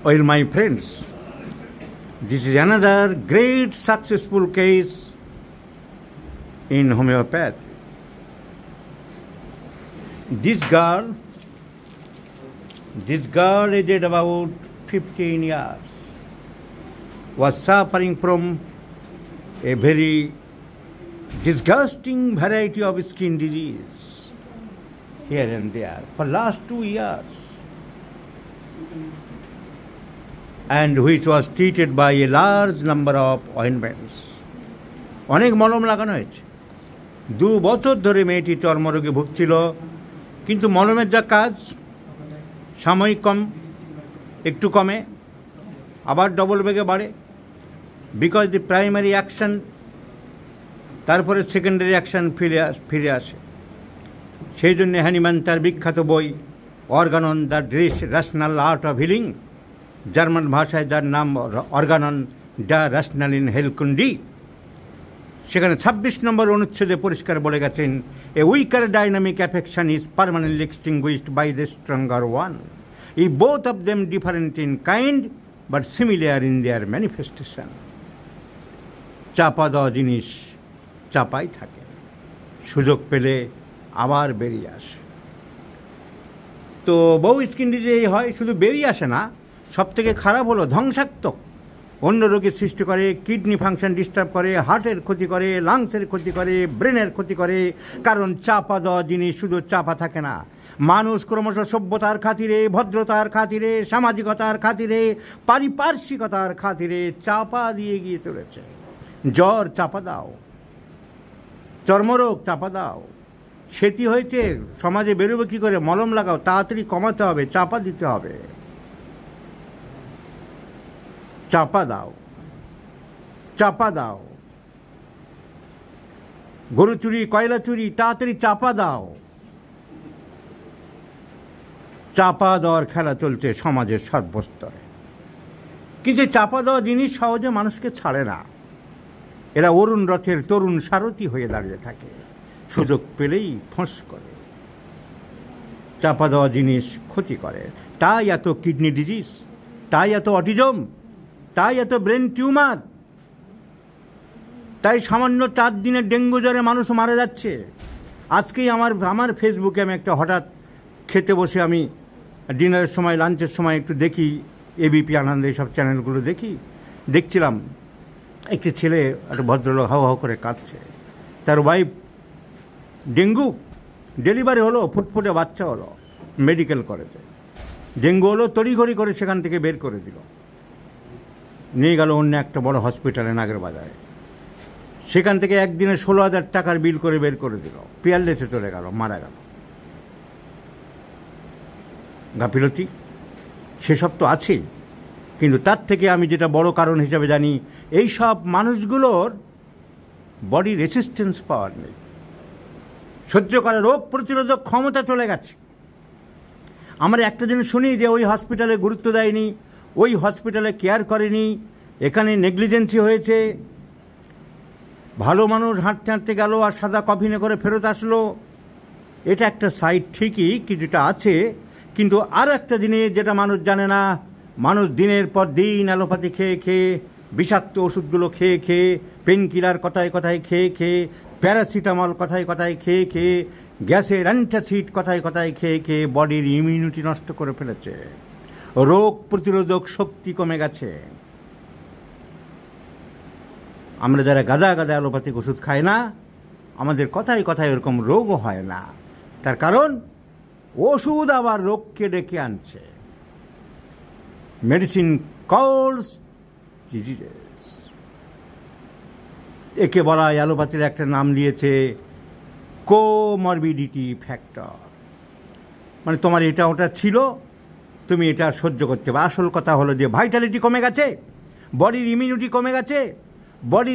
Well, my friends, this is another great successful case in homeopathy. This girl aged about 15 years, was suffering from a very disgusting variety of skin disease here and there for last 2 years, and which was treated by a large number of ointments. অনেক মলম লাগানো হয়েছে। 2 বছর ধরে মেয়েটি চর্মরোগে ভুগছিল, কিন্তু মলমের যা কাজ সাময়িক একটু কমে, আবার ডবল বেগে বাড়ে, বিকজ দি প্রাইমারি অ্যাকশন, তারপরে সেকেন্ডারি অ্যাকশন ফিরে আসে। সেই জন্য হ্যানিম্যান তার বিখ্যাত বই Organon the rational art of healing, German ভাষায় যার নাম অর্গানন দ্য রেশনাল ইন হেলকুন্ডি, সেখানে 26 নম্বর অনুচ্ছেদে পরিষ্কার বলে গেছেন, a weaker dynamic affection is permanently extinguished by the stronger one, if both of them different in kind but similar in their manifestation. চাপা দেওয়া জিনিস চাপাই থাকে, সুযোগ পেলে আবার বেরিয়ে আসে। তো বহু স্কিন ডিজিজ হয়, শুধু বেরিয়ে আসে না, সব থেকে খারাপ হলো ধ্বংসাত্মক, অন্য রোগের সৃষ্টি করে, কিডনি ফাংশন ডিস্টার্ব করে, হার্টের ক্ষতি করে, লাংসের ক্ষতি করে, ব্রেনের ক্ষতি করে। কারণ চাপা দেওয়া জিনিস শুধু চাপা থাকে না, মানুষ ক্রমশ সভ্যতার খাতিরে, ভদ্রতার খাতিরে, সামাজিকতার খাতিরে, পারিপার্শ্বিকতার খাতিরে চাপা দিয়ে গিয়ে চলেছে। জ্বর চাপা দাও, চর্মরোগ চাপা দাও, সেটি হয়েছে সমাজে বেরোবে কী করে, মলম লাগাও, তাড়াতাড়ি কমাতে হবে, চাপা দিতে হবে। চাপা দাও, চাপা দাও, গরু চুরি, কয়লা চুরি, তাড়াতাড়ি চাপা দাও। চাপা দেওয়ার খেলা চলছে সমাজের সর্বস্তরে, কিন্তু চাপা দেওয়া জিনিস সহজে মানুষকে ছাড়ে না। এরা অরুণ রথের তরুণ সারথি হয়ে দাঁড়িয়ে থাকে, সুযোগ পেলেই ফোঁস করে। চাপা দেওয়া জিনিস ক্ষতি করে, তাই এত কিডনি ডিজিজ, তাই এত অটিজম, তাই এত ব্রেন টিউমার, তাই সামান্য 4 দিনের ডেঙ্গু জ্বরে মানুষ মারা যাচ্ছে। আজকেই আমার ফেসবুকে আমি একটা হঠাৎ খেতে বসে আমি ডিনারের সময়, লাঞ্চের সময় একটু দেখি, এবিপি আনন্দ এইসব চ্যানেলগুলো দেখছিলাম, একটি ছেলে, একটা ভদ্রলোক হাও হাও করে কাঁদছে, তার ওয়াইফ ডেঙ্গু, ডেলিভারি হলো, ফুটফুটে বাচ্চা হলো, মেডিকেল কলেজে ডেঙ্গু হলো, তড়িঘড়ি করে সেখান থেকে বের করে দিল, নিয়ে গেল অন্য একটা বড় হসপিটালে নাগের বাজারে। সেখান থেকে একদিনে 16,000 টাকার বিল করে বের করে দিল, পিয়ারলেসে চলে গেল, মারা গেল। গাফিলতি সেসব তো আছেই, কিন্তু তার থেকে আমি যেটা বড় কারণ হিসাবে জানি, এই সব মানুষগুলোর বডি রেসিস্টেন্স পাওয়ার নেই, সহ্য করা রোগ প্রতিরোধক ক্ষমতা চলে গেছে। আমরা একটা জিনিস শুনি যে ওই হসপিটালে গুরুত্ব দেয়নি, ওই হসপিটালে কেয়ার করেনি, এখানে নেগলিজেন্সি হয়েছে। ভালো মানুষ হাঁটতে হাঁটতে গেল আর সাদা কফিনে করে ফেরত আসলো, এটা একটা সাইড ঠিকই কিছুটা আছে, কিন্তু আরও একটা জিনিস যেটা মানুষ জানে না, মানুষ দিনের পর দিন অ্যালোপ্যাথি খেয়ে খেয়ে, বিষাক্ত ওষুধগুলো খেয়ে খেয়ে, পেন কিলার কথায় কথায় খেয়ে খেয়ে, প্যারাসিটামল কথায় কথায় খেয়ে খেয়ে, গ্যাসের অ্যান্টাসিড কথায় কথায় খেয়ে খেয়ে বডির ইমিউনিটি নষ্ট করে ফেলেছে, রোগ প্রতিরোধক শক্তি কমে গেছে। আমরা যারা গাদা গাদা অ্যালোপ্যাথিক ওষুধ খাই না, আমাদের কথায় কথায় এরকম রোগও হয় না, তার কারণ ওষুধ আবার রোগকে ডেকে আনছে। মেডিসিন কলস ডিজিজেস, একে বলা অ্যালোপ্যাথির একটা নাম দিয়েছে কোমরবিডিটি ফ্যাক্টর, মানে তোমার এটা ওটা ছিল, তুমি এটা সহ্য করতে পারো। আসল কথা হলো যে ভাইটালিটি কমে গেছে, বডির ইমিউনিটি কমে গেছে, বডি